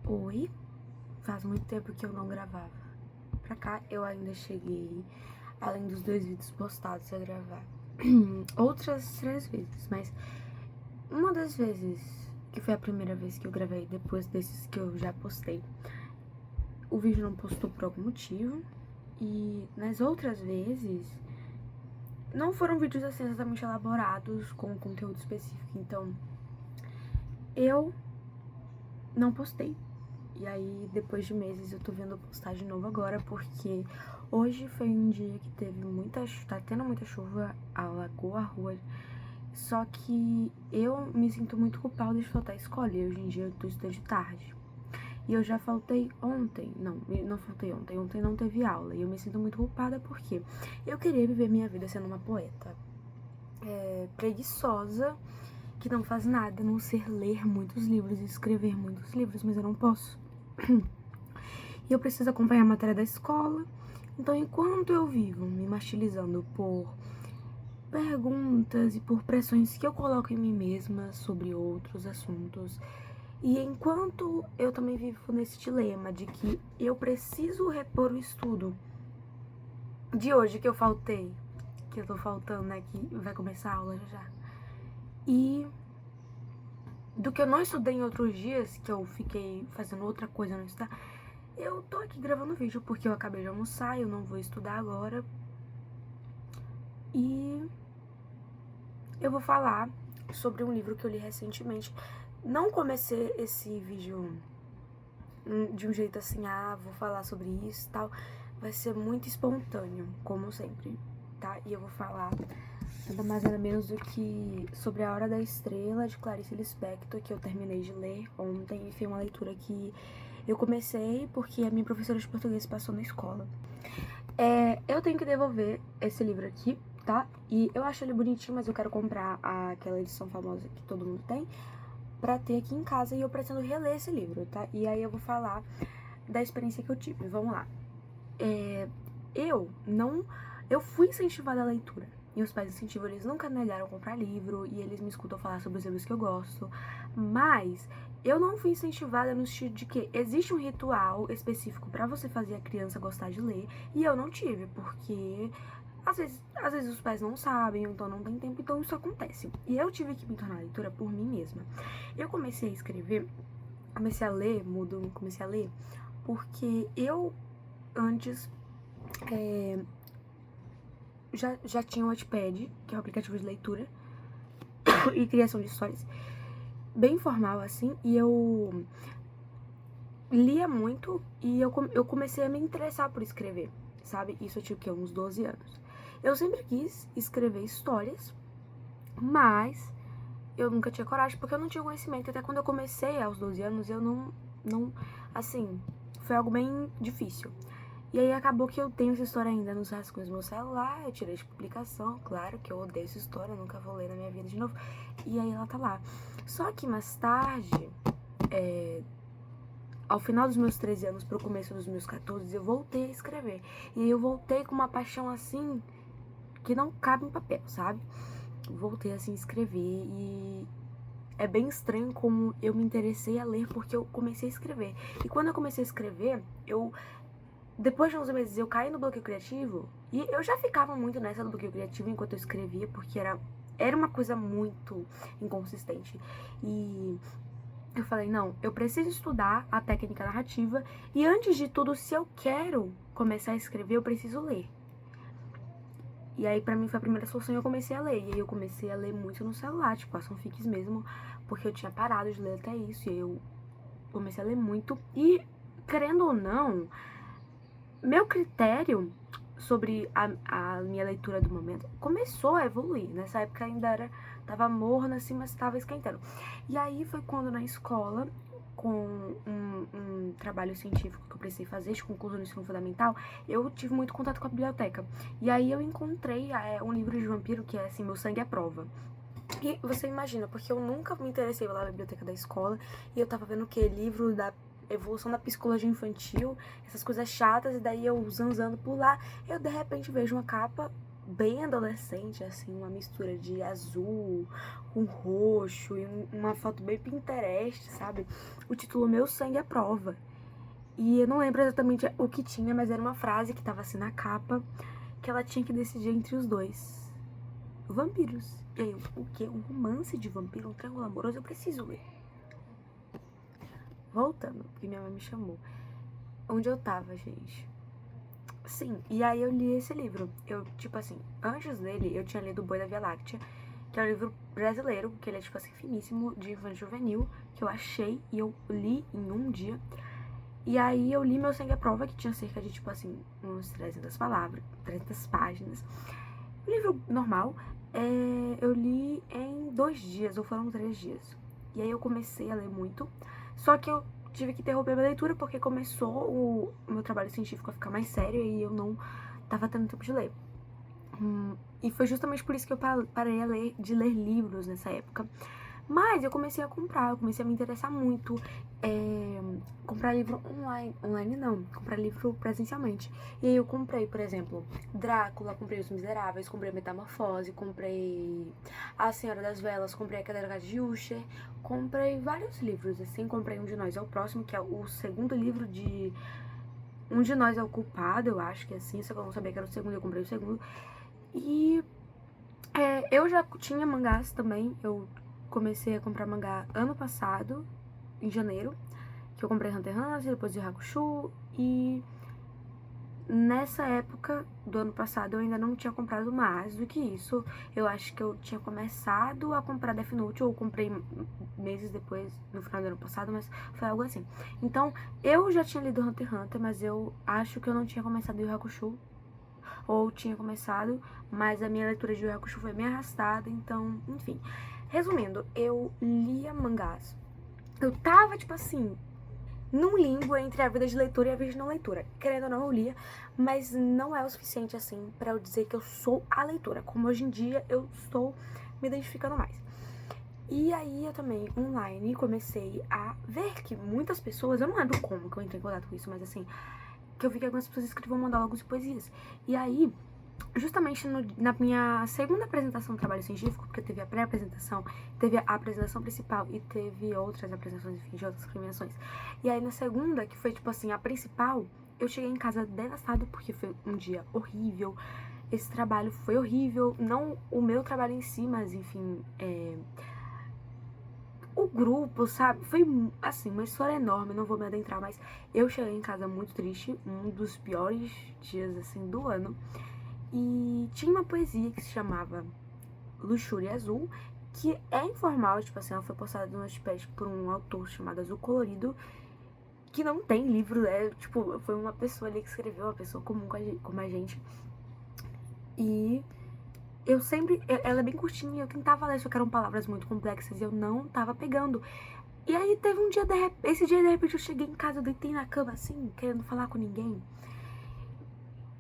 Oi, faz muito tempo que eu não gravava. Pra cá eu ainda cheguei, além dos 2 vídeos postados, a gravar outras 3 vezes, mas uma das vezes, que foi a primeira vez que eu gravei, depois desses que eu já postei, o vídeo não postou por algum motivo, e nas outras vezes, não foram vídeos assim exatamente elaborados, com conteúdo específico, então eu não postei. E aí, depois de meses, eu tô vendo postar de novo agora, porque hoje foi um dia que tá tendo muita chuva, alagou a rua. Só que eu me sinto muito culpada de faltar escola, e hoje em dia eu tô estudando de tarde. E eu já faltei ontem, não faltei ontem, ontem não teve aula. E eu me sinto muito culpada porque eu queria viver minha vida sendo uma poeta preguiçosa, que não faz nada, a não ser ler muitos livros e escrever muitos livros, mas eu não posso. E eu preciso acompanhar a matéria da escola. Então, enquanto eu vivo me martirizando por perguntas e por pressões que eu coloco em mim mesma sobre outros assuntos, e enquanto eu também vivo nesse dilema de que eu preciso repor o estudo de hoje que eu faltei, que eu tô faltando, né, que vai começar a aula já, e do que eu não estudei em outros dias, que eu fiquei fazendo outra coisa no estudar, eu tô aqui gravando vídeo porque eu acabei de almoçar, eu não vou estudar agora. E eu vou falar sobre um livro que eu li recentemente. Não comecei esse vídeo de um jeito assim, vou falar sobre isso e tal. Vai ser muito espontâneo, como sempre, tá? E eu vou falar nada mais nada menos do que sobre A Hora da Estrela, de Clarice Lispector, que eu terminei de ler ontem. E foi uma leitura que eu comecei porque a minha professora de português passou na escola. Eu tenho que devolver esse livro aqui, tá? E eu acho ele bonitinho, mas eu quero comprar aquela edição famosa que todo mundo tem pra ter aqui em casa, e eu pretendo reler esse livro, tá? E aí eu vou falar da experiência que eu tive. Vamos lá. Eu não... Eu fui incentivada à leitura. E os pais incentivam, eles nunca negaram comprar livro, e eles me escutam falar sobre os livros que eu gosto. Mas eu não fui incentivada no sentido de que existe um ritual específico pra você fazer a criança gostar de ler, e eu não tive, porque às vezes os pais não sabem, então não tem tempo, então isso acontece. E eu tive que me tornar leitora por mim mesma. Eu comecei a escrever, comecei a ler, porque eu antes já tinha o Wattpad, que é o aplicativo de leitura e criação de histórias, bem formal assim, e eu lia muito, e eu comecei a me interessar por escrever, sabe? Isso eu tinha o quê? Uns 12 anos. Eu sempre quis escrever histórias, mas eu nunca tinha coragem, porque eu não tinha conhecimento. Até quando eu comecei aos 12 anos, eu não assim, foi algo bem difícil. E aí acabou que eu tenho essa história ainda nos rascunhos do meu celular, eu tirei de publicação, claro que eu odeio essa história, nunca vou ler na minha vida de novo. E aí ela tá lá. Só que mais tarde, ao final dos meus 13 anos pro começo dos meus 14, eu voltei a escrever. E aí eu voltei com uma paixão assim, que não cabe em papel, sabe? Voltei assim a escrever, e é bem estranho como eu me interessei a ler porque eu comecei a escrever. E quando eu comecei a escrever, depois de uns meses eu caí no bloqueio criativo, e eu já ficava muito nessa do bloqueio criativo enquanto eu escrevia, porque era uma coisa muito inconsistente. E eu falei, não, eu preciso estudar a técnica narrativa, e antes de tudo, se eu quero começar a escrever, eu preciso ler. E aí, pra mim, foi a primeira solução, e eu comecei a ler. E aí eu comecei a ler muito no celular, tipo, as fanfics mesmo, porque eu tinha parado de ler até isso, e aí eu comecei a ler muito. E, querendo ou não, meu critério sobre a minha leitura do momento começou a evoluir. Nessa época ainda tava morna assim, mas tava esquentando. E aí foi quando na escola, com um trabalho científico que eu precisei fazer, de conclusão do ensino fundamental, eu tive muito contato com a biblioteca. E aí eu encontrei um livro de vampiro que é assim, Meu Sangue é Prova. E você imagina, porque eu nunca me interessei pela biblioteca da escola, e eu tava vendo o que? Livro da evolução da psicologia infantil, essas coisas chatas, e daí eu zanzando por lá, eu de repente vejo uma capa bem adolescente, assim, uma mistura de azul com roxo e uma foto bem Pinterest, sabe? O título Meu Sangue é Prova. E eu não lembro exatamente o que tinha, mas era uma frase que tava assim na capa, que ela tinha que decidir entre os dois. Vampiros. E aí, o quê? Um romance de vampiro? Um triângulo amoroso? Eu preciso ler. Voltando, porque minha mãe me chamou. Onde eu tava, gente? Sim, e aí eu li esse livro. Eu, tipo assim, antes dele, eu tinha lido O Boi da Via Láctea, que é um livro brasileiro, que ele é, tipo assim, finíssimo, de infanto juvenil, que eu achei e eu li em um dia. E aí eu li Meu Sangue à Prova, que tinha cerca de, tipo assim, uns 300 palavras, 300 páginas. Um livro normal, eu li em 2 dias, ou foram 3 dias. E aí eu comecei a ler muito, só que eu tive que interromper a minha leitura porque começou o meu trabalho científico a ficar mais sério e eu não tava tendo tempo de ler. E foi justamente por isso que eu parei de ler livros nessa época. Mas eu comecei a comprar, eu comecei a me interessar muito. Comprar livro online não, comprar livro presencialmente. E aí eu comprei, por exemplo, Drácula, comprei Os Miseráveis, comprei Metamorfose, comprei A Senhora das Velas, comprei A Queda de Usher, comprei vários livros, assim, comprei Um de Nós é o Próximo, que é o segundo livro de Um de Nós é o Culpado, eu acho que é assim, só que eu não sabia que era o segundo, eu comprei o segundo. E eu já tinha mangás também, eu comecei a comprar mangá ano passado, em janeiro, que eu comprei Hunter x Hunter, depois Yu Hakusho, e nessa época do ano passado eu ainda não tinha comprado mais do que isso. Eu acho que eu tinha começado a comprar Death Note, ou comprei meses depois, no final do ano passado, mas foi algo assim. Então, eu já tinha lido Hunter x Hunter, mas eu acho que eu não tinha começado Yu Hakusho, ou tinha começado, mas a minha leitura de Yu Hakusho foi bem arrastada, então, enfim. Resumindo, eu lia mangás. Eu tava, tipo assim, num limbo entre a vida de leitura e a vida de não leitura. Querendo ou não, eu lia, mas não é o suficiente, assim, pra eu dizer que eu sou a leitora. Como hoje em dia eu estou me identificando mais. E aí eu também, online, comecei a ver que muitas pessoas, eu não lembro como que eu entrei em contato com isso, mas assim, que eu vi que algumas pessoas escreviam monólogos e poesias. E aí, justamente na minha segunda apresentação do trabalho científico, porque teve a pré-apresentação, teve a apresentação principal e teve outras apresentações, enfim, de outras premiações. E aí na segunda, que foi tipo assim, a principal, eu cheguei em casa devastada porque foi um dia horrível. Esse trabalho foi horrível, não o meu trabalho em si, mas enfim, o grupo, sabe? Foi, assim, uma história enorme, não vou me adentrar, mas eu cheguei em casa muito triste, um dos piores dias, assim, do ano. E tinha uma poesia que se chamava Luxúria Azul, que é informal, tipo assim, ela foi postada no Wattpad por um autor chamado Azul Colorido, que não tem livro, tipo, foi uma pessoa ali que escreveu, uma pessoa comum como a gente. E eu sempre, ela é bem curtinha, eu tentava ler, só que eram palavras muito complexas e eu não tava pegando. E aí teve um dia, esse dia de repente eu cheguei em casa, eu deitei na cama assim, querendo falar com ninguém.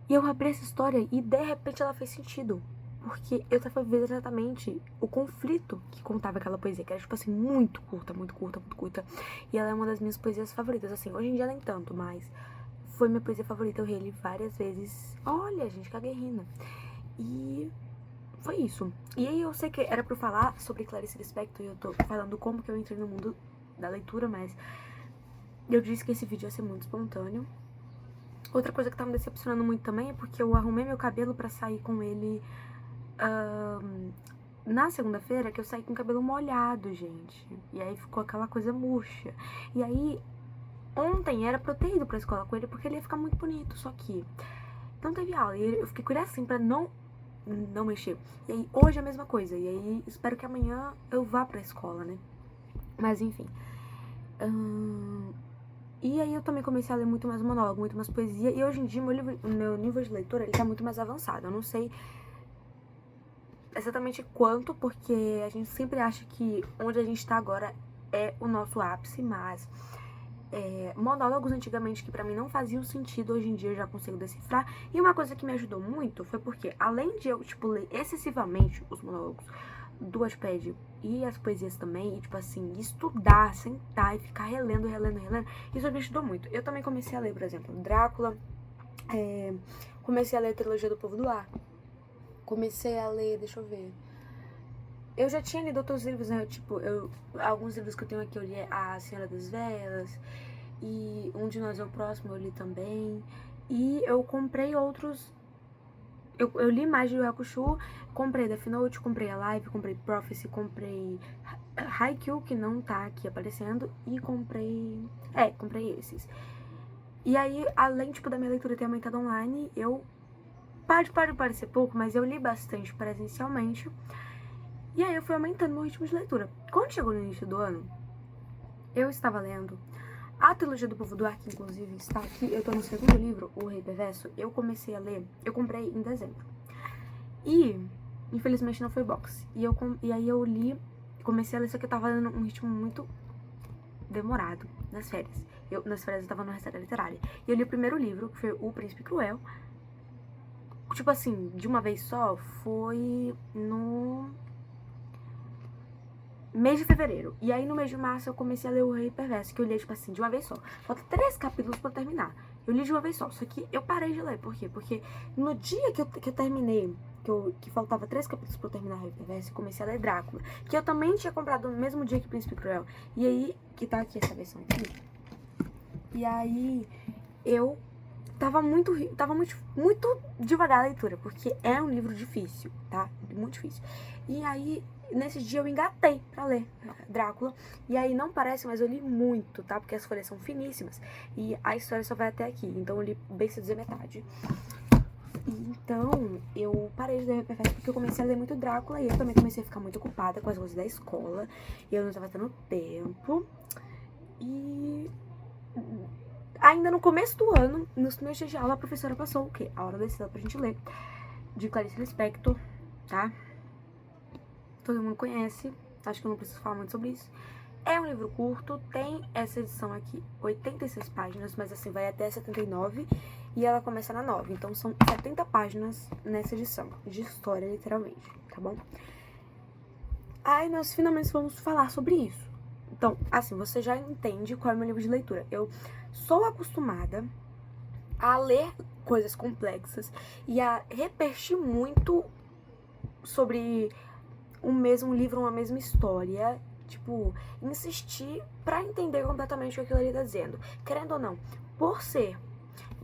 E eu abri essa história e de repente ela fez sentido. Porque eu tava vendo exatamente o conflito que contava aquela poesia, que era, tipo assim, muito curta, muito curta, muito curta. E ela é uma das minhas poesias favoritas, assim, hoje em dia nem tanto, mas foi minha poesia favorita, eu reli várias vezes. Olha, gente, que guerrina. E foi isso. E aí eu sei que era pra eu falar sobre Clarice Lispector e eu tô falando como que eu entrei no mundo da leitura, mas eu disse que esse vídeo ia ser muito espontâneo. Outra coisa que tá me decepcionando muito também é porque eu arrumei meu cabelo pra sair com ele na segunda-feira, que eu saí com o cabelo molhado, gente. E aí ficou aquela coisa murcha. E aí, ontem era pra eu ter ido pra escola com ele porque ele ia ficar muito bonito, só que não teve aula. E eu fiquei com ele assim pra não mexer. E aí, hoje é a mesma coisa. E aí, espero que amanhã eu vá pra escola, né? Mas enfim. E aí eu também comecei a ler muito mais monólogo, muito mais poesia. E hoje em dia o meu nível de leitura ele tá muito mais avançado. Eu não sei exatamente quanto, porque a gente sempre acha que onde a gente tá agora é o nosso ápice, mas monólogos antigamente que pra mim não faziam sentido, hoje em dia eu já consigo decifrar. E uma coisa que me ajudou muito foi porque, além de eu, tipo, ler excessivamente os monólogos do Wattpad e as poesias também, e, tipo assim, estudar, sentar e ficar relendo, isso me ajudou muito. Eu também comecei a ler, por exemplo, Drácula, comecei a ler a trilogia do Povo do Ar, comecei a ler, deixa eu ver. Eu já tinha lido outros livros, né? Tipo, alguns livros que eu tenho aqui, eu li A Senhora das Velas, e Um de Nós é o Próximo eu li também. E eu comprei outros. Eu li mais de Yu Hakusho, comprei Death Note, comprei Alive, comprei Prophecy, comprei Haikyuu, que não tá aqui aparecendo, e comprei... comprei esses. E aí, além, tipo, da minha leitura ter aumentado online, eu... Pode parecer pouco, mas eu li bastante presencialmente. E aí eu fui aumentando meu ritmo de leitura. Quando chegou no início do ano, eu estava lendo a trilogia do Povo do Ar, que inclusive está aqui. Eu tô no segundo livro, O Rei Perverso. Eu comecei a ler, eu comprei em dezembro. E, infelizmente, não foi box. E aí eu li, comecei a ler, só que eu tava lendo um ritmo muito demorado nas férias. Nas férias eu tava numa reserva literária. E eu li o primeiro livro, que foi O Príncipe Cruel. Tipo assim, de uma vez só, foi no mês de fevereiro. E aí no mês de março eu comecei a ler O Rei Perverso, que eu li, tipo assim, de uma vez só. Falta 3 capítulos pra eu terminar. Eu li de uma vez só, só que eu parei de ler. Por quê? Porque no dia que eu terminei, que faltava 3 capítulos pra eu terminar O Rei Perverso, eu comecei a ler Drácula, que eu também tinha comprado no mesmo dia que Príncipe Cruel. E aí, que tá aqui essa versão aqui. E aí, eu tava muito devagar a leitura, porque é um livro difícil, tá? Muito difícil. E aí, nesse dia eu engatei pra ler Drácula. E aí não parece, mas eu li muito, tá? Porque as folhas são finíssimas. E a história só vai até aqui. Então eu li bem se dizer metade. Então eu parei de ler Perfeito porque eu comecei a ler muito Drácula. E eu também comecei a ficar muito ocupada com as coisas da escola. E eu não tava tendo tempo. E ainda no começo do ano, nos primeiros dias de aula, a professora passou o quê? A Hora da Estrela pra gente ler. De Clarice Lispector, tá? Todo mundo conhece, acho que eu não preciso falar muito sobre isso. É um livro curto, tem essa edição aqui, 86 páginas, mas assim, vai até 79 e ela começa na 9. Então são 70 páginas nessa edição, de história, literalmente, tá bom? Aí nós finalmente vamos falar sobre isso. Então, assim, você já entende qual é o meu livro de leitura. Eu sou acostumada a ler coisas complexas e a repetir muito sobre um mesmo livro, uma mesma história, tipo, insistir pra entender completamente o que aquilo ali tá dizendo. Querendo ou não,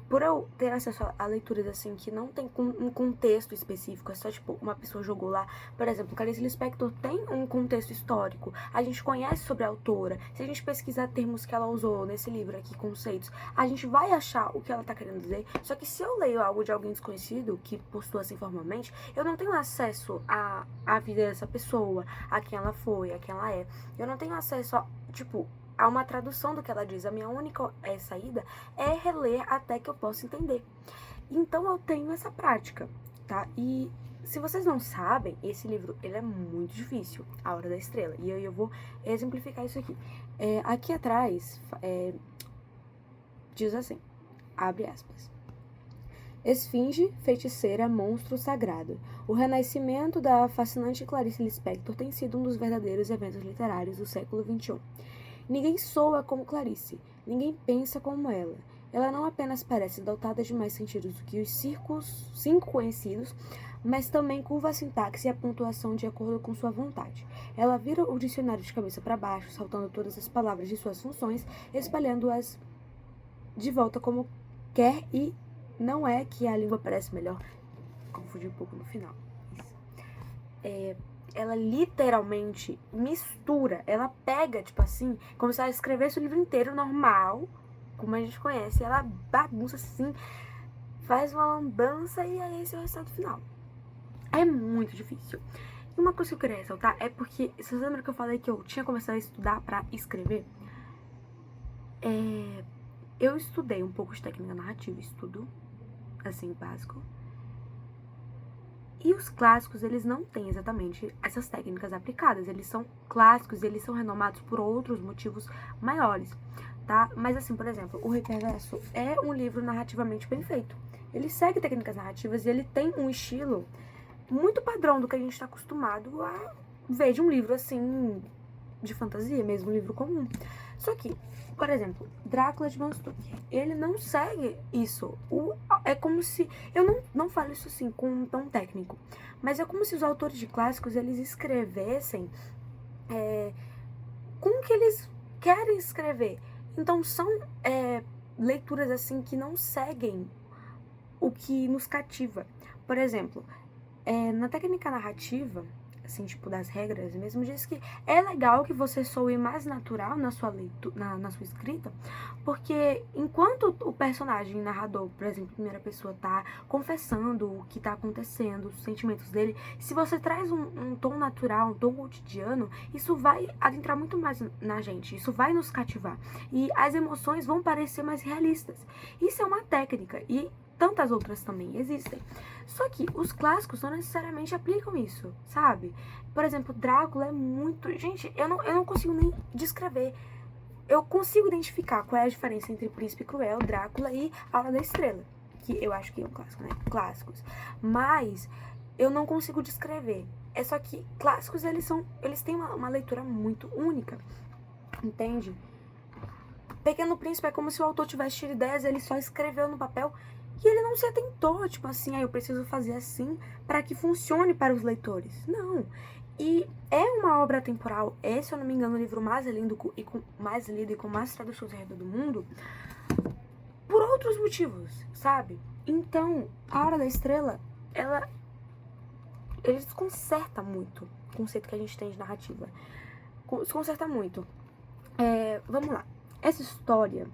por eu ter acesso a leituras assim que não tem um contexto específico, é só tipo uma pessoa jogou lá, por exemplo, Clarice Lispector tem um contexto histórico, a gente conhece sobre a autora, se a gente pesquisar termos que ela usou nesse livro aqui, conceitos, a gente vai achar o que ela tá querendo dizer, só que se eu leio algo de alguém desconhecido, que postou assim formalmente, eu não tenho acesso à vida dessa pessoa, a quem ela foi, a quem ela é, eu não tenho acesso a, tipo, há uma tradução do que ela diz. A minha única saída é reler até que eu possa entender. Então eu tenho essa prática, tá? E se vocês não sabem, esse livro ele é muito difícil, A Hora da Estrela. E eu vou exemplificar isso aqui. Aqui atrás diz assim, abre aspas. Esfinge, feiticeira, monstro sagrado. O renascimento da fascinante Clarice Lispector tem sido um dos verdadeiros eventos literários do século XXI. Ninguém soa como Clarice, ninguém pensa como ela. Ela não apenas parece dotada de mais sentidos do que os 5 conhecidos, mas também curva a sintaxe e a pontuação de acordo com sua vontade. Ela vira o dicionário de cabeça para baixo, saltando todas as palavras de suas funções, espalhando-as de volta como quer e não é que a língua parece melhor. Confundi um pouco no final. Isso. Ela literalmente mistura, ela pega, tipo assim, como se ela escrevesse o livro inteiro normal, como a gente conhece, ela bagunça assim, faz uma lambança e aí esse é o resultado final. É muito difícil. E uma coisa que eu queria ressaltar é porque, vocês lembram que eu falei que eu tinha começado a estudar pra escrever? Eu estudei um pouco de técnica narrativa, estudo, assim, básico. E os clássicos, eles não têm exatamente essas técnicas aplicadas. Eles são clássicos e eles são renomados por outros motivos maiores, tá? Mas assim, por exemplo, O Rei Perverso é um livro narrativamente bem feito. Ele segue técnicas narrativas e ele tem um estilo muito padrão do que a gente está acostumado a ver de um livro, assim, de fantasia, mesmo um livro comum. Só que, por exemplo, Drácula de Bram Stoker, ele não segue isso. É como se... Eu não falo isso assim com um tom técnico, mas é como se os autores de clássicos, eles escrevessem com o que eles querem escrever. Então são leituras assim que não seguem o que nos cativa. Por exemplo, na técnica narrativa, assim, tipo, das regras mesmo, diz que é legal que você soe mais natural na sua leitura, na sua escrita, porque enquanto o personagem narrador, por exemplo, em primeira pessoa, tá confessando o que tá acontecendo, os sentimentos dele, se você traz um tom natural, um tom cotidiano, isso vai adentrar muito mais na gente, isso vai nos cativar, e as emoções vão parecer mais realistas. Isso é uma técnica, e tantas outras também existem. Só que os clássicos não necessariamente aplicam isso, sabe? Por exemplo, Drácula é muito... Gente, eu não consigo nem descrever. Eu consigo identificar qual é a diferença entre Príncipe Cruel, Drácula e A Hora da Estrela, que eu acho que é um clássico, né? Clássicos. Mas eu não consigo descrever. É só que clássicos, eles têm uma leitura muito única, entende? Pequeno Príncipe é como se o autor tivesse tido ideias, ele só escreveu no papel e ele não se atentou, tipo assim, eu preciso fazer assim para que funcione para os leitores. Não. E é uma obra atemporal. É, se eu não me engano, o livro mais lido e com mais traduções ao redor do mundo, por outros motivos, sabe? Então, A Hora da Estrela, ele desconcerta muito o conceito que a gente tem de narrativa. Desconcerta muito. Vamos lá. Essa história,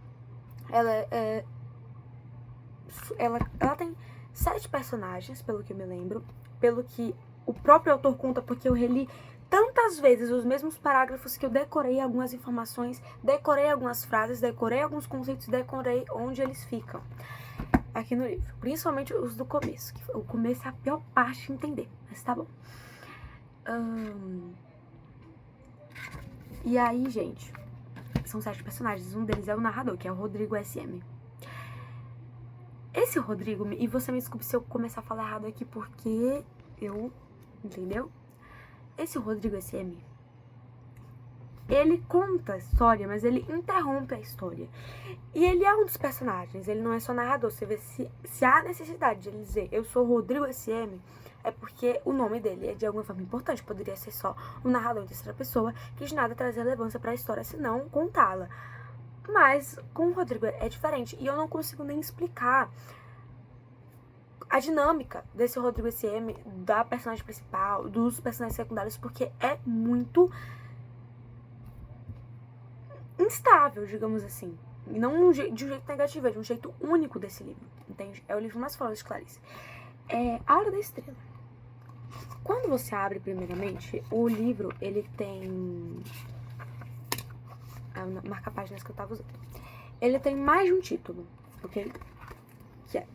ela tem 7 personagens, pelo que eu me lembro, pelo que o próprio autor conta, porque eu reli tantas vezes os mesmos parágrafos que eu decorei algumas informações, decorei algumas frases, decorei alguns conceitos, decorei onde eles ficam aqui no livro, principalmente os do começo, que o começo é a pior parte de entender, mas tá bom. E aí, gente, são 7 personagens, um deles é o narrador, que é o Rodrigo SM. Esse Rodrigo, e você me desculpe se eu começar a falar errado aqui, porque entendeu? Esse Rodrigo SM, ele conta a história, mas ele interrompe a história. E ele é um dos personagens, ele não é só narrador. Você vê se há necessidade de ele dizer eu sou Rodrigo SM, é porque o nome dele é de alguma forma importante. Poderia ser só um narrador em terceira pessoa, que de nada traz relevância para a história, senão contá-la. Mas com o Rodrigo é diferente, e eu não consigo nem explicar a dinâmica desse Rodrigo SM, da personagem principal, dos personagens secundários, porque é muito instável, digamos assim. E não de um jeito negativo, é de um jeito único desse livro, entende? É o livro mais famoso de Clarice. A Hora da Estrela. Quando você abre, primeiramente, o livro, ele tem... marca-páginas que eu tava usando. Ele tem mais de um título, ok? Que é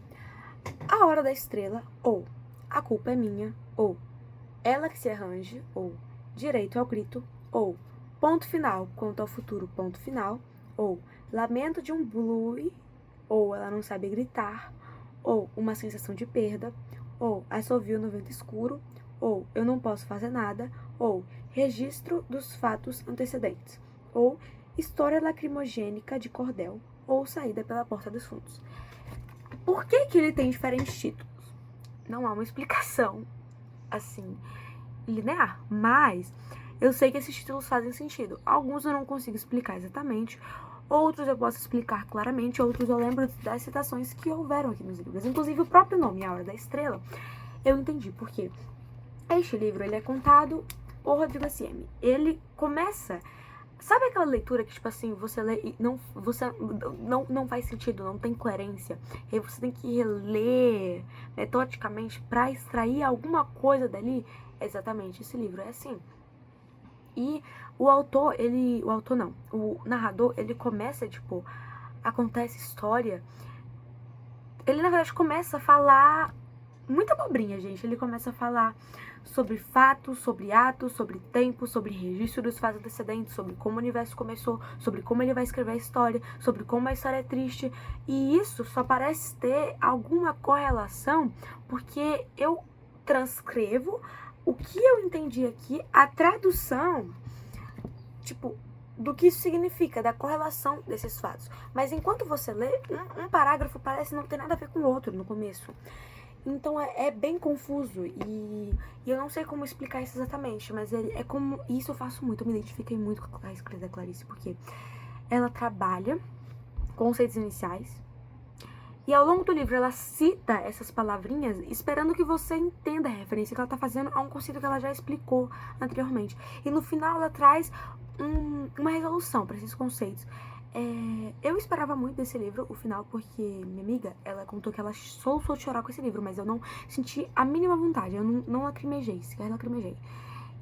A Hora da Estrela, ou A Culpa é Minha, ou Ela que se arranje, ou Direito ao Grito, ou Ponto Final quanto ao futuro, ponto final, ou Lamento de um Blues, ou Ela não sabe gritar, ou Uma sensação de perda, ou Assovio no vento escuro, ou Eu não posso fazer nada, ou Registro dos fatos antecedentes, ou História lacrimogênica de cordel, ou Saída pela porta dos fundos. Por que ele tem diferentes títulos? Não há uma explicação, assim, linear, mas eu sei que esses títulos fazem sentido. Alguns eu não consigo explicar exatamente, outros eu posso explicar claramente, outros eu lembro das citações que houveram aqui nos livros. Inclusive o próprio nome, A Hora da Estrela, eu entendi porque este livro, ele é contado por Rodrigo SM. Ele começa... Sabe aquela leitura que, tipo assim, você lê e não faz sentido, não tem coerência? E aí você tem que reler metodicamente pra extrair alguma coisa dali? Exatamente, esse livro é assim. E o narrador, ele começa, tipo, acontece história. Ele, na verdade, começa a falar muita abobrinha, gente. Ele começa a falar sobre fatos, sobre atos, sobre tempo, sobre registro dos fatos antecedentes, sobre como o universo começou, sobre como ele vai escrever a história, sobre como a história é triste. E isso só parece ter alguma correlação porque eu transcrevo o que eu entendi aqui, a tradução tipo, do que isso significa, da correlação desses fatos. Mas enquanto você lê, um parágrafo parece não ter nada a ver com o outro no começo. Então é bem confuso e eu não sei como explicar isso exatamente, mas é como... Isso eu faço muito, eu me identifiquei muito com a escrita da Clarice, porque ela trabalha conceitos iniciais e ao longo do livro ela cita essas palavrinhas esperando que você entenda a referência que ela tá fazendo a um conceito que ela já explicou anteriormente. E no final ela traz uma resolução para esses conceitos. Eu esperava muito desse livro, o final, porque minha amiga, ela contou que ela soluçou de chorar com esse livro, mas eu não senti a mínima vontade, eu não lacrimejei, sequer lacrimejei.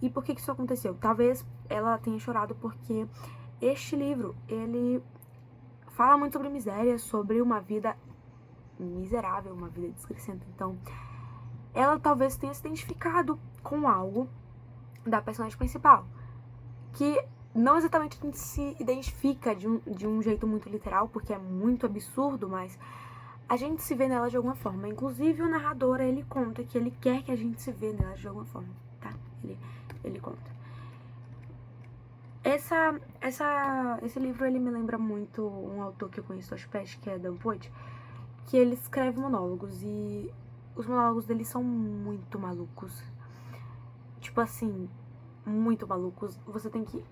E por que isso aconteceu? Talvez ela tenha chorado porque este livro, ele fala muito sobre miséria, sobre uma vida miserável, uma vida descrescente. Então, ela talvez tenha se identificado com algo da personagem principal, que não exatamente a gente se identifica de um jeito muito literal, porque é muito absurdo, mas a gente se vê nela de alguma forma. Inclusive, o narrador, ele conta que ele quer que a gente se vê nela de alguma forma, tá? Ele conta. Esse livro, ele me lembra muito um autor que eu conheço aos pés, que é Dan Poit, que ele escreve monólogos, e os monólogos dele são muito malucos. Tipo assim, muito malucos. Você tem que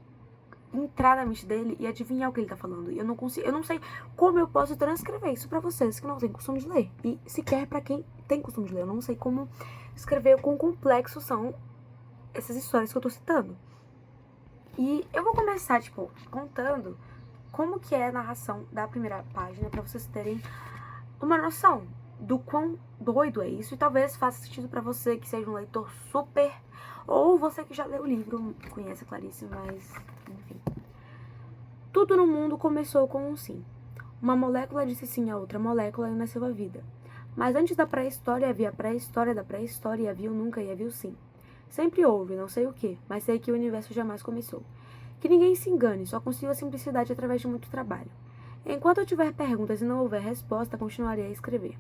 entrar na mente dele e adivinhar o que ele tá falando. E eu não sei como eu posso transcrever isso pra vocês que não têm costume de ler. E sequer pra quem tem costume de ler. Eu não sei como escrever o quão complexo são essas histórias que eu tô citando. E eu vou começar, tipo, contando como que é a narração da primeira página pra vocês terem uma noção do quão doido é isso. E talvez faça sentido pra você que seja um leitor super... Ou você que já leu o livro, conhece a Clarice, mas... enfim. Tudo no mundo começou com um sim. Uma molécula disse sim a outra molécula e nasceu a vida. Mas antes da pré-história havia a pré-história da pré-história e havia o nunca e havia o sim. Sempre houve, não sei o que, mas sei que o universo jamais começou. Que ninguém se engane, só consigo a simplicidade através de muito trabalho. Enquanto eu tiver perguntas e não houver resposta, continuarei a escrever.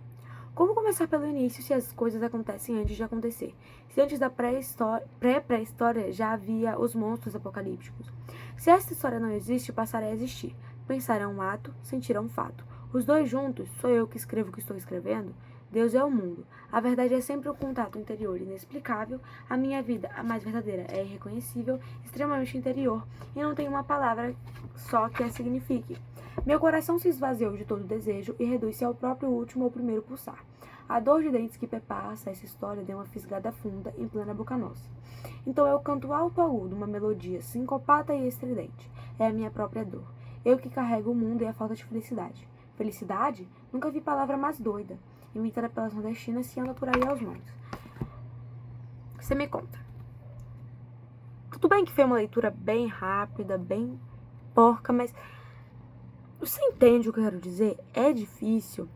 Como começar pelo início se as coisas acontecem antes de acontecer? Se antes da pré-pré-história já havia os monstros apocalípticos? Se esta história não existe, passará a existir. Pensar é um ato, sentir é um fato. Os dois juntos, sou eu que escrevo o que estou escrevendo? Deus é o mundo. A verdade é sempre o contato interior inexplicável. A minha vida, a mais verdadeira, é irreconhecível, extremamente interior, e não tem uma palavra só que a signifique. Meu coração se esvaziou de todo desejo e reduz-se ao próprio último ou primeiro pulsar. A dor de dentes que perpassa essa história deu uma fisgada funda em plena boca nossa. Então eu canto alto agudo uma melodia sincopata e estridente. É a minha própria dor. Eu que carrego o mundo e a falta de felicidade. Felicidade? Nunca vi palavra mais doida. Imitada pelas nordestinas se anda por aí aos montes. Você me conta. Tudo bem que foi uma leitura bem rápida, bem porca, mas... você entende o que eu quero dizer? É difícil.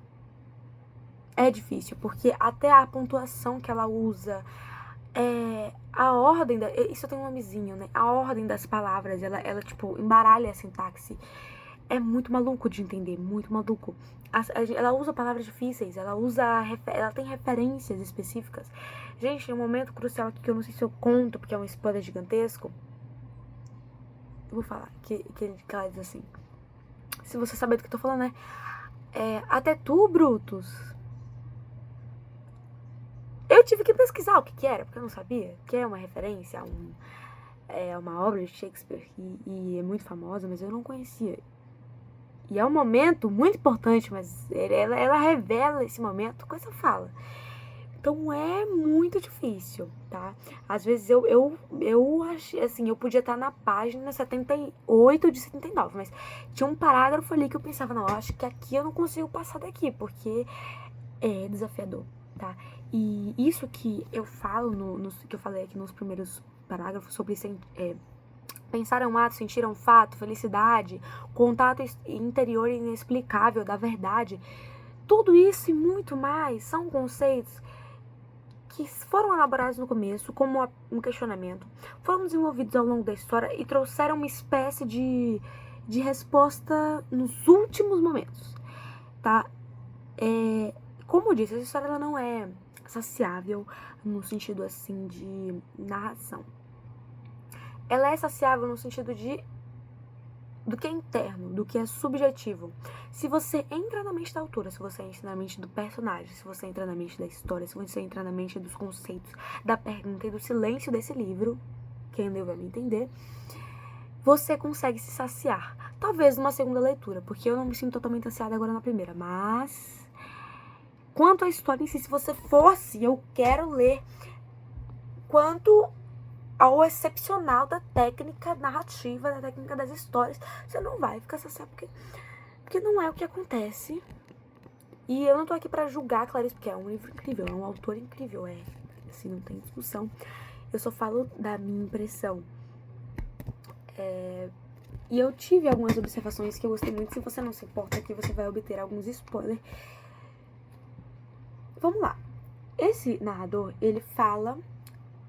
É difícil, porque até a pontuação que ela usa, a ordem, isso tem um nomezinho, né? A ordem das palavras, ela tipo, embaralha a sintaxe. É muito maluco de entender, muito maluco. Ela usa palavras difíceis, ela tem referências específicas. Gente, tem um momento crucial aqui que eu não sei se eu conto, porque é um spoiler gigantesco. Eu vou falar, que ela diz assim... se você saber do que eu tô falando, né? Até tu, Brutus. Eu tive que pesquisar o que era, porque eu não sabia. Que é uma referência a uma obra de Shakespeare e é muito famosa, mas eu não conhecia. E é um momento muito importante, mas ela revela esse momento com essa fala. Então é muito difícil, tá? Às vezes eu achei, assim, eu podia estar na página 78 de 79, mas tinha um parágrafo ali que eu pensava, não, eu acho que aqui eu não consigo passar daqui, porque é desafiador, tá? E isso que eu falo, que eu falei aqui nos primeiros parágrafos sobre pensar é um ato, sentir é um fato, felicidade, contato interior inexplicável da verdade, tudo isso e muito mais são conceitos que foram elaborados no começo como um questionamento, foram desenvolvidos ao longo da história e trouxeram uma espécie de resposta nos últimos momentos, tá? Como eu disse, essa história ela não é saciável no sentido assim de narração. Ela é saciável no sentido de do que é interno, do que é subjetivo. Se você entra na mente da autora, se você entra na mente do personagem, se você entra na mente da história, se você entra na mente dos conceitos, da pergunta e do silêncio desse livro, quem leu vai me entender, você consegue se saciar. Talvez numa segunda leitura, porque eu não me sinto totalmente saciada agora na primeira, mas quanto à história em si, se você fosse, eu quero ler quanto ao excepcional da técnica narrativa, da técnica das histórias, você não vai ficar saciado, porque não é o que acontece. E eu não tô aqui pra julgar a Clarice, porque é um livro incrível, é um autor incrível, assim, não tem discussão. Eu só falo da minha impressão. E eu tive algumas observações que eu gostei muito. Se você não se importa, aqui você vai obter alguns spoilers. Vamos lá. Esse narrador, ele fala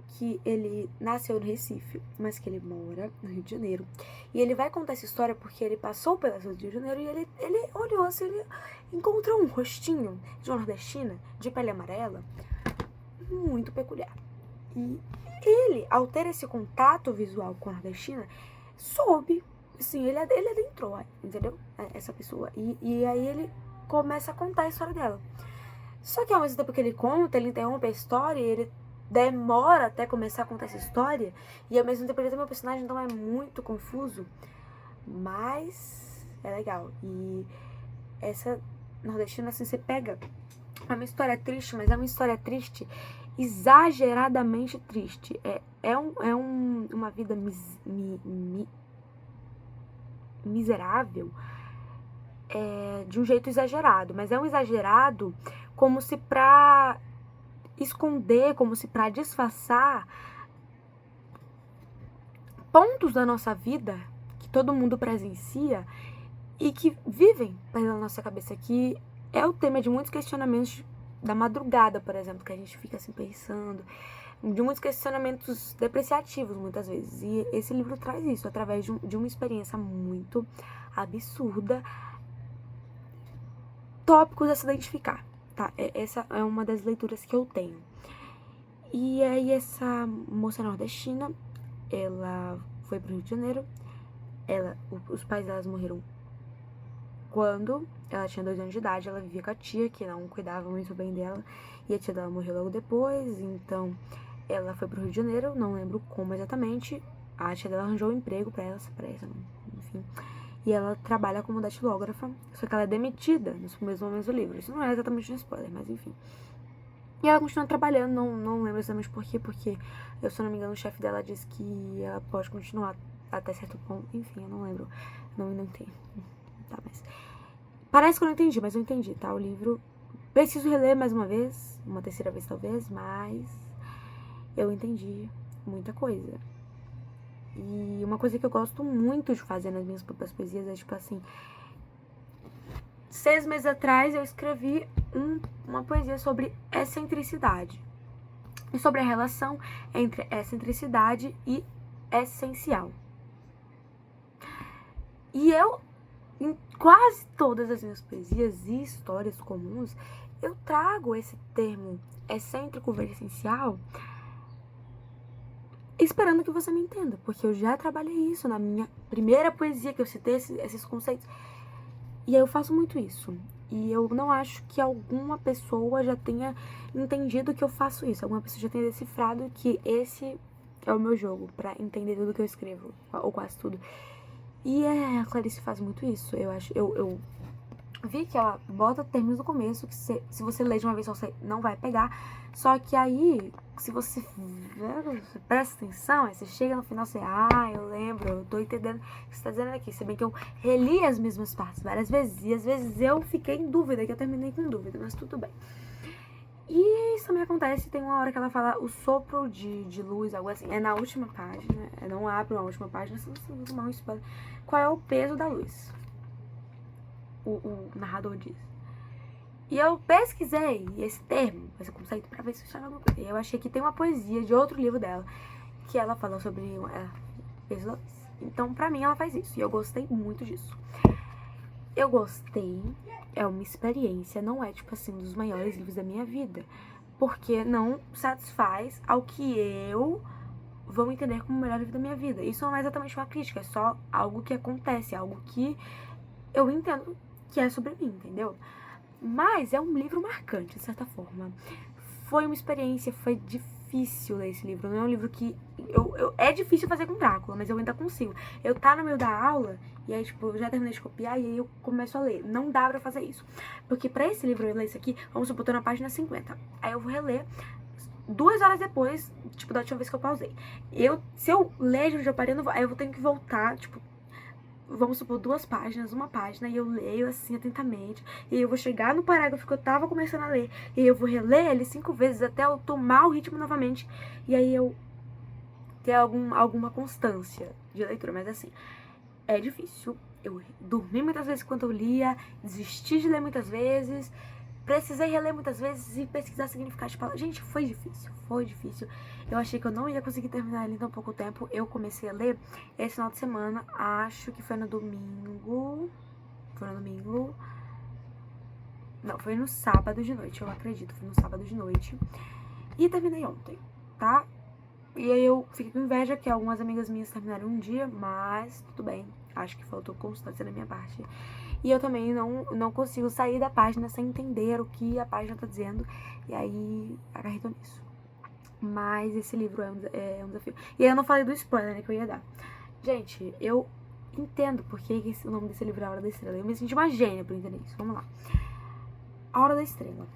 que ele nasceu no Recife, mas que ele mora no Rio de Janeiro. E ele vai contar essa história porque ele passou pelas ruas do Rio de Janeiro e ele olhou assim, ele encontrou um rostinho de uma nordestina, de pele amarela, muito peculiar. E ele, ao ter esse contato visual com a nordestina, soube, assim, ele adentrou, entendeu? Essa pessoa. E aí ele começa a contar a história dela. Só que ao mesmo tempo que ele conta, ele interrompe a história e ele demora até começar a contar essa história. E ao mesmo tempo ele tem um personagem, então é muito confuso. Mas é legal. E essa nordestina, assim, você pega... É uma história triste, mas é uma história triste, exageradamente triste. Uma vida miserável, de um jeito exagerado. Mas é um exagerado como se pra esconder, como se pra disfarçar pontos da nossa vida que todo mundo presencia e que vivem pela nossa cabeça, que é o tema de muitos questionamentos da madrugada, por exemplo, que a gente fica assim pensando, de muitos questionamentos depreciativos muitas vezes. E esse livro traz isso através de uma experiência muito absurda, tópicos a se identificar, tá? Essa é uma das leituras que eu tenho. E aí essa moça nordestina, ela foi pro Rio de Janeiro, os pais delas morreram quando ela tinha 2 anos de idade. Ela vivia com a tia, que não cuidava muito bem dela, e a tia dela morreu logo depois. Então ela foi pro Rio de Janeiro, não lembro como exatamente. A tia dela arranjou um emprego pra ela, enfim. E ela trabalha como datilógrafa, só que ela é demitida nos primeiros momentos do livro. Isso não é exatamente um spoiler, mas enfim. E ela continua trabalhando, não lembro exatamente por quê, porque eu, se eu não me engano, o chefe dela disse que ela pode continuar até certo ponto. Enfim, eu não lembro, não entendi. Tá, mas... Parece que eu não entendi, mas eu entendi, tá? O livro... Preciso reler mais uma vez, uma terceira vez talvez, mas eu entendi muita coisa. E uma coisa que eu gosto muito de fazer nas minhas próprias poesias é, tipo assim... 6 meses atrás eu escrevi uma poesia sobre excentricidade. E sobre a relação entre excentricidade e essencial. E eu, em quase todas as minhas poesias e histórias comuns, eu trago esse termo excêntrico versus essencial, esperando que você me entenda, porque eu já trabalhei isso na minha primeira poesia, que eu citei esses conceitos. E eu faço muito isso. E eu não acho que alguma pessoa já tenha entendido que eu faço isso. Alguma pessoa já tenha decifrado que esse é o meu jogo, pra entender tudo que eu escrevo, ou quase tudo. E a Clarice faz muito isso. Eu vi que ela bota termos no começo, que se você ler de uma vez só, você não vai pegar. Só que aí, se você presta atenção, aí você chega no final, você... eu lembro, eu tô entendendo o que você tá dizendo aqui. Se bem que eu reli as mesmas partes várias vezes, e às vezes eu fiquei em dúvida, que eu terminei com dúvida, mas tudo bem. E isso também acontece, tem uma hora que ela fala o sopro de luz, algo assim. É na última página, não abre uma última página, se você não tomar um spoiler. Qual é o peso da luz? O narrador diz. E eu pesquisei esse termo, esse conceito, pra ver se eu achava alguma coisa. E eu achei que tem uma poesia de outro livro dela, que ela fala sobre peso da luz. Então, pra mim, ela faz isso. E eu gostei muito disso. Eu gostei, é uma experiência, não é, tipo assim, um dos maiores livros da minha vida. Porque não satisfaz ao que eu vão entender como o melhor livro da minha vida. Isso não é exatamente uma crítica, é só algo que acontece, algo que eu entendo que é sobre mim, entendeu? Mas é um livro marcante, de certa forma. Foi uma experiência, foi difícil ler esse livro. Não é um livro que... é difícil fazer com Drácula, mas eu ainda consigo. Eu tá no meio da aula, e aí, tipo, eu já terminei de copiar, e aí eu começo a ler. Não dá pra fazer isso. Porque pra esse livro, eu ler isso aqui, vamos supor, tô na página 50. Aí eu vou reler 2 horas depois, tipo, da última vez que eu pausei. Se eu ler onde eu parei, aí eu vou ter que voltar, tipo, vamos supor, 2 páginas, uma página, e eu leio assim atentamente, e eu vou chegar no parágrafo que eu tava começando a ler, e eu vou reler ele 5 vezes até eu tomar o ritmo novamente, e aí eu ter alguma constância de leitura, mas assim, é difícil. Eu dormi muitas vezes enquanto eu lia, desisti de ler muitas vezes, precisei reler muitas vezes e pesquisar significado de palavras. Gente, foi difícil, foi difícil. Eu achei que eu não ia conseguir terminar ele em tão pouco tempo. Eu comecei a ler esse final de semana, acho que foi no domingo. Foi no domingo. Não, foi no sábado de noite, eu acredito. Foi no sábado de noite. E terminei ontem, tá? E aí eu fiquei com inveja que algumas amigas minhas terminaram um dia, mas tudo bem. Acho que faltou constância da minha parte. E eu também não consigo sair da página sem entender o que a página tá dizendo. E aí, acarretou nisso. Mas esse livro é um desafio. E aí eu não falei do spoiler, né, que eu ia dar. Gente, eu entendo porque o nome desse livro é A Hora da Estrela. Eu me senti uma gênia por entender isso. Vamos lá. A Hora da Estrela.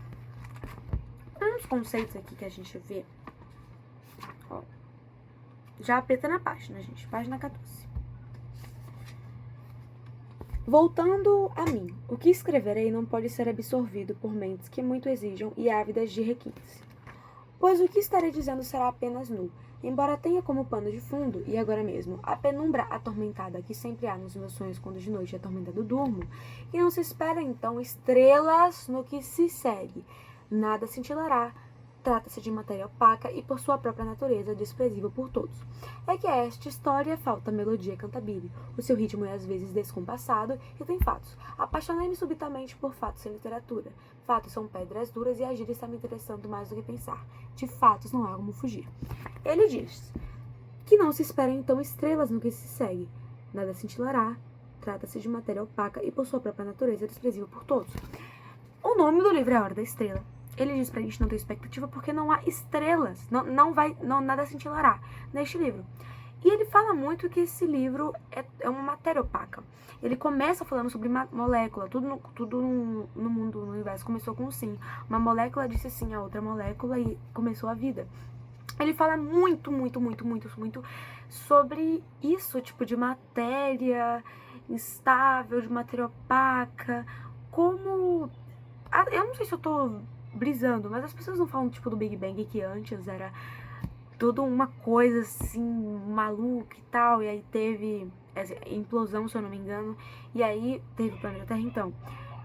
Um dos conceitos aqui que a gente vê... Ó, já aperta na página, gente. Página 14. Voltando a mim, o que escreverei não pode ser absorvido por mentes que muito exijam e ávidas de requinte. Pois o que estarei dizendo será apenas nu, embora tenha como pano de fundo, e agora mesmo, a penumbra atormentada que sempre há nos meus sonhos quando de noite atormentado durmo, e não se espera então estrelas no que se segue. Nada cintilará. Trata-se de matéria opaca e, por sua própria natureza, desprezível por todos. É que a esta história falta melodia cantabile, o seu ritmo é às vezes descompassado e tem fatos. Apaixonei-me subitamente por fatos em literatura. Fatos são pedras duras e agir está me interessando mais do que pensar. De fatos não há como fugir. Ele diz que não se esperam então estrelas no que se segue. Nada cintilará. Trata-se de matéria opaca e, por sua própria natureza, desprezível por todos. O nome do livro é A Hora da Estrela. Ele diz pra gente não ter expectativa porque não há estrelas, nada cintilará neste livro. E ele fala muito que esse livro é uma matéria opaca. Ele começa falando sobre molécula, tudo no mundo, no universo começou com um sim. Uma molécula disse sim a outra molécula e começou a vida. Ele fala muito sobre isso, tipo de matéria instável, de matéria opaca, como... Eu não sei se eu tô brisando, mas as pessoas não falam, tipo, do Big Bang, que antes era toda uma coisa, assim, maluca e tal, e aí teve essa implosão, se eu não me engano, e aí teve o planeta Terra. Então,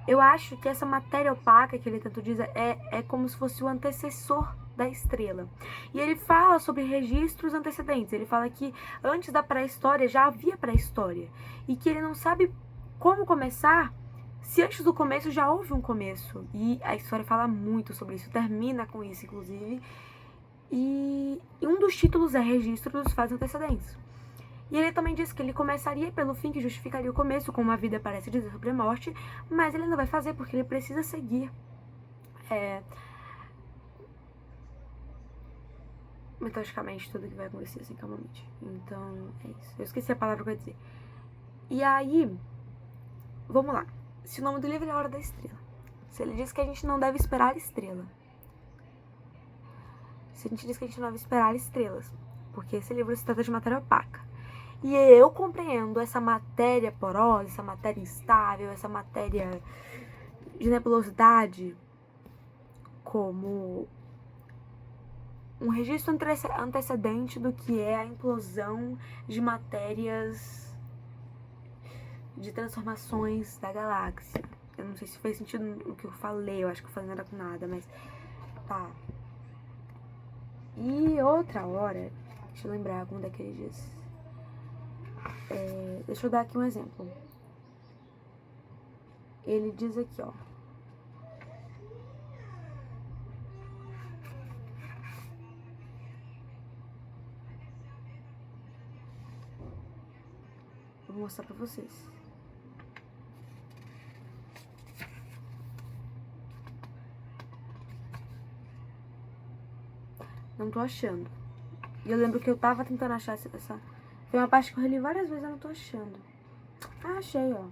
eu acho que essa matéria opaca que ele tanto diz é como se fosse o antecessor da estrela. E ele fala sobre registros antecedentes, ele fala que antes da pré-história já havia pré-história, e que ele não sabe como começar se antes do começo já houve um começo. E a história fala muito sobre isso, termina com isso, inclusive. E um dos títulos é Registro dos Fatos Antecedentes. E ele também diz que ele começaria pelo fim que justificaria o começo, como a vida parece dizer sobre a morte, mas ele não vai fazer porque ele precisa seguir metodicamente tudo que vai acontecer assim calmamente. Então, é isso. Eu esqueci a palavra que eu ia dizer. E aí, vamos lá. Se o nome do livro é A Hora da Estrela, se ele diz que a gente não deve esperar estrela, se a gente diz que a gente não deve esperar estrelas, porque esse livro se trata de matéria opaca, e eu compreendo essa matéria porosa, essa matéria instável, essa matéria de nebulosidade como um registro antecedente do que é a implosão de matérias, de transformações da galáxia. Eu não sei se fez sentido no que eu falei, eu acho que eu falei nada com nada, mas tá. E outra hora, deixa eu lembrar como daquele dias. Deixa eu dar aqui um exemplo. Ele diz aqui, ó. mostrar pra vocês. Não tô achando. E eu lembro que eu tava tentando achar essa... Tem uma parte que eu reli várias vezes e eu não tô achando. Ah, achei, ó.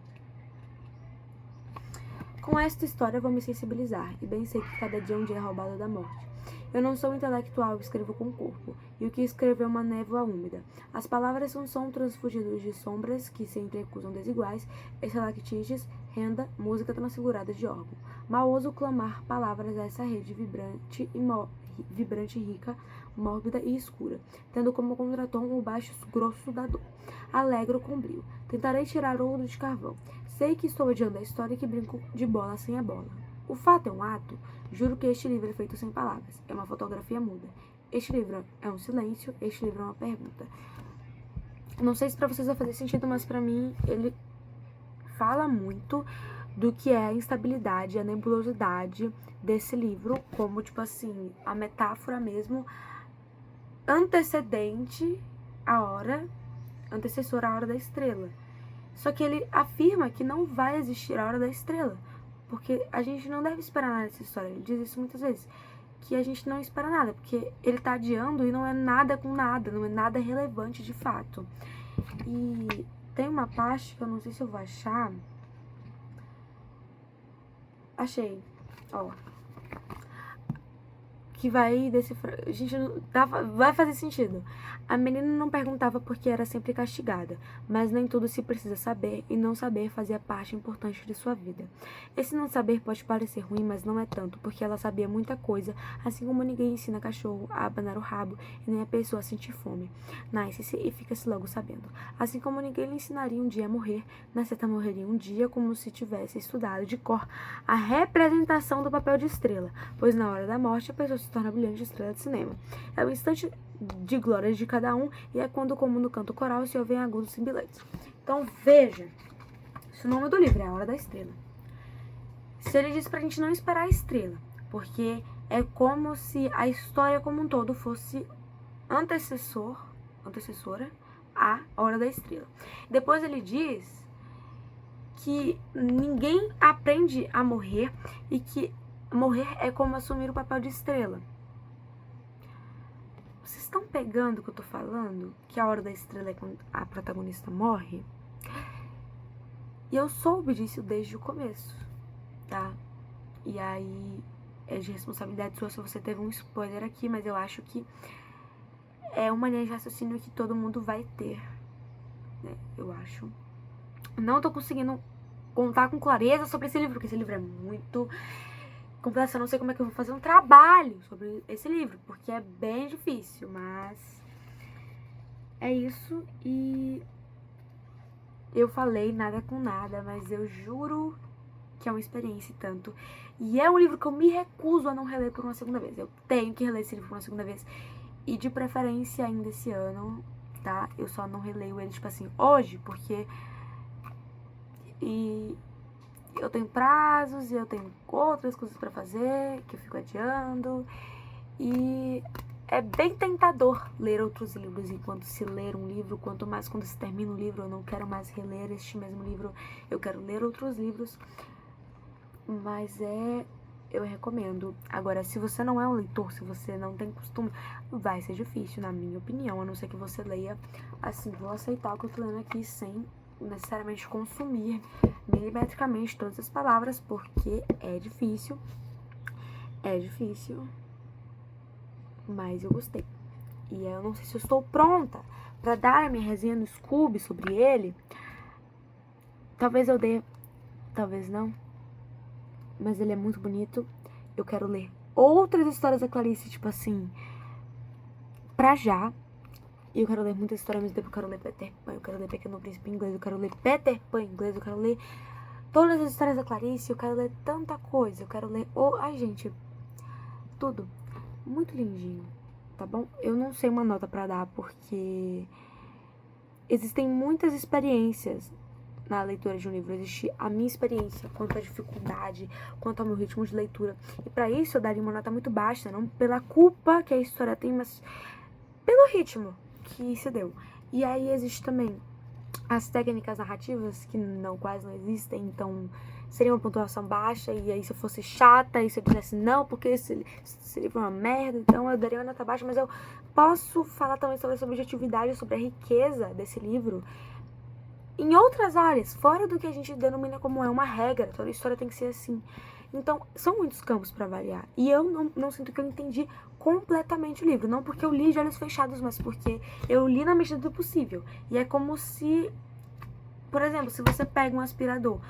Com esta história vou me sensibilizar, e bem sei que cada dia é um dia roubado da morte. Eu não sou intelectual, escrevo com o corpo, e o que escrevo é uma névoa úmida. As palavras são transfugidos de sombras que se entrecruzam desiguais, estalactites, renda, música transfigurada de órgão. Mal ouso clamar palavras a essa rede vibrante, rica, mórbida e escura, tendo como contratom o baixo grosso da dor. Alegro com brio. Tentarei tirar ouro de carvão. Sei que estou adiando a história que brinco de bola sem a bola. O fato é um ato. Juro que este livro é feito sem palavras. É uma fotografia muda. Este livro é um silêncio. Este livro é uma pergunta. Não sei se pra vocês vai fazer sentido, mas pra mim ele fala muito do que é a instabilidade, a nebulosidade desse livro, como, tipo assim, a metáfora mesmo antecessora à hora da estrela. Só que ele afirma que não vai existir a hora da estrela, porque a gente não deve esperar nada dessa história. Ele diz isso muitas vezes, que a gente não espera nada, porque ele tá adiando e não é nada com nada, não é nada relevante de fato. E tem uma parte que eu não sei se eu vou achar. Achei, ó. Que vai decifrar. Gente, vai fazer sentido. A menina não perguntava porque era sempre castigada, mas nem tudo se precisa saber, e não saber fazia parte importante de sua vida. Esse não saber pode parecer ruim, mas não é tanto, porque ela sabia muita coisa, assim como ninguém ensina cachorro a abanar o rabo e nem a pessoa a sentir fome. Nasce-se e fica-se logo sabendo. Assim como ninguém lhe ensinaria um dia a morrer, na certa morreria um dia como se tivesse estudado de cor a representação do papel de estrela, pois na hora da morte a pessoa se torna brilhante estrela de cinema. É o instante de glória de cada um, e é quando, como no canto coral, se ouvem agudos sibilantes. Então, veja, esse nome do livro é A Hora da Estrela. Se ele diz pra gente não esperar a estrela, porque é como se a história como um todo fosse antecessora à Hora da Estrela. Depois ele diz que ninguém aprende a morrer e que morrer é como assumir o papel de estrela. Vocês estão pegando o que eu tô falando? Que a hora da estrela é quando a protagonista morre? E eu soube disso desde o começo, tá? E aí é de responsabilidade sua se você teve um spoiler aqui, mas eu acho que é uma linha de raciocínio que todo mundo vai ter, né? Eu acho. Não tô conseguindo contar com clareza sobre esse livro, porque esse livro é muito complexo. Eu não sei como é que eu vou fazer um trabalho sobre esse livro, porque é bem difícil, mas é isso. E eu falei nada com nada, mas eu juro que é uma experiência e tanto. E é um livro que eu me recuso a não reler por uma segunda vez. Eu tenho que reler esse livro por uma segunda vez, e de preferência ainda esse ano, tá? Eu só não releio ele, tipo assim, hoje, porque eu tenho prazos e eu tenho outras coisas pra fazer que eu fico adiando, e é bem tentador ler outros livros enquanto se ler um livro, quanto mais quando se termina um livro. Eu não quero mais reler este mesmo livro, eu quero ler outros livros, mas eu recomendo. Agora, se você não é um leitor, se você não tem costume, vai ser difícil, na minha opinião, a não ser que você leia assim, vou aceitar o que eu tô lendo aqui sem necessariamente consumir milimetricamente todas as palavras, porque é difícil, mas eu gostei. E eu não sei se eu estou pronta pra dar a minha resenha no Scooby sobre ele. Talvez eu dê, talvez não, mas ele é muito bonito. Eu quero ler outras histórias da Clarice, tipo assim, pra já. E eu quero ler muitas histórias ao mesmo tempo. Eu quero ler Peter Pan, eu quero ler Pequeno Príncipe em inglês, eu quero ler Peter Pan em inglês, eu quero ler todas as histórias da Clarice, eu quero ler tanta coisa, eu quero ler... Ai, gente, tudo muito lindinho, tá bom? Eu não sei uma nota pra dar, porque existem muitas experiências na leitura de um livro. Existe a minha experiência quanto à dificuldade, quanto ao meu ritmo de leitura. E pra isso eu daria uma nota muito baixa, não pela culpa que a história tem, mas pelo ritmo que se deu. E aí existe também as técnicas narrativas, que quase não existem, então seria uma pontuação baixa, e aí se eu fosse chata, e se eu dissesse não, porque esse livro é uma merda, então eu daria uma nota baixa, mas eu posso falar também sobre essa objetividade, sobre a riqueza desse livro, em outras áreas, fora do que a gente denomina como uma regra, toda história tem que ser assim. Então, são muitos campos para avaliar. E eu não sinto que eu entendi completamente o livro. Não porque eu li de olhos fechados, mas porque eu li na medida do possível. E é como se, por exemplo, se você pega um aspirador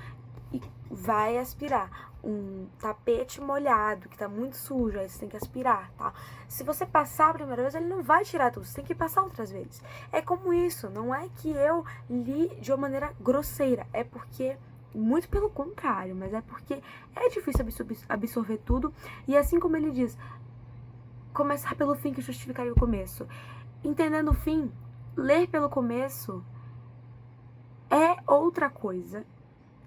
e vai aspirar um tapete molhado, que tá muito sujo, aí você tem que aspirar, tá? Se você passar a primeira vez, ele não vai tirar tudo, você tem que passar outras vezes. É como isso, não é que eu li de uma maneira grosseira, é porque, muito pelo contrário, mas é porque é difícil absorver tudo, e assim como ele diz, começar pelo fim que justificaria o começo. Entendendo o fim, ler pelo começo é outra coisa,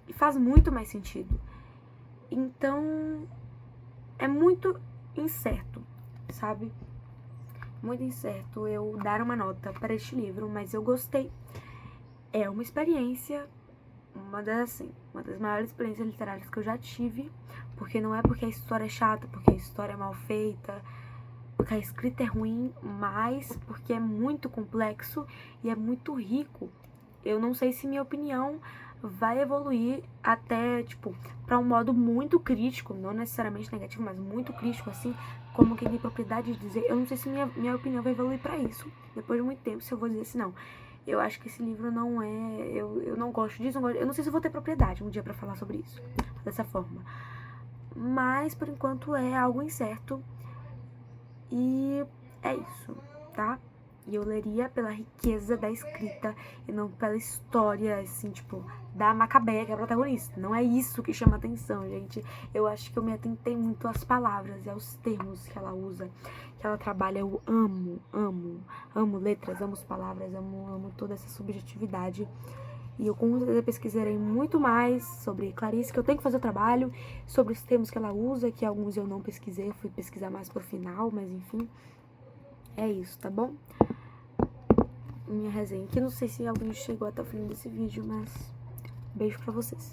e faz muito mais sentido. Então, é muito incerto, sabe? Muito incerto eu dar uma nota para este livro, mas eu gostei. É uma experiência, uma das maiores experiências literárias que eu já tive, porque não é porque a história é chata, porque a história é mal feita, porque a escrita é ruim, mas porque é muito complexo e é muito rico. Eu não sei se minha opinião vai evoluir até, tipo, pra um modo muito crítico, não necessariamente negativo, mas muito crítico, assim, como quem tem propriedade de dizer. Eu não sei se minha opinião vai evoluir pra isso, depois de muito tempo, se eu vou dizer assim, não. Eu acho que esse livro não é... Eu não gosto disso, eu não sei se eu vou ter propriedade um dia pra falar sobre isso, dessa forma. Mas, por enquanto, é algo incerto. E é isso, tá? E eu leria pela riqueza da escrita e não pela história, assim, tipo, da Macabeia, que é a protagonista. Não é isso que chama atenção, gente. Eu acho que eu me atentei muito às palavras e aos termos que ela usa, que ela trabalha. Eu amo letras, amo as palavras, amo toda essa subjetividade. E eu com certeza pesquisarei muito mais sobre Clarice, que eu tenho que fazer o trabalho, sobre os termos que ela usa, que alguns eu não pesquisei, eu fui pesquisar mais pro final, mas enfim. É isso, tá bom? Minha resenha aqui, não sei se alguém chegou até o fim desse vídeo, mas beijo pra vocês.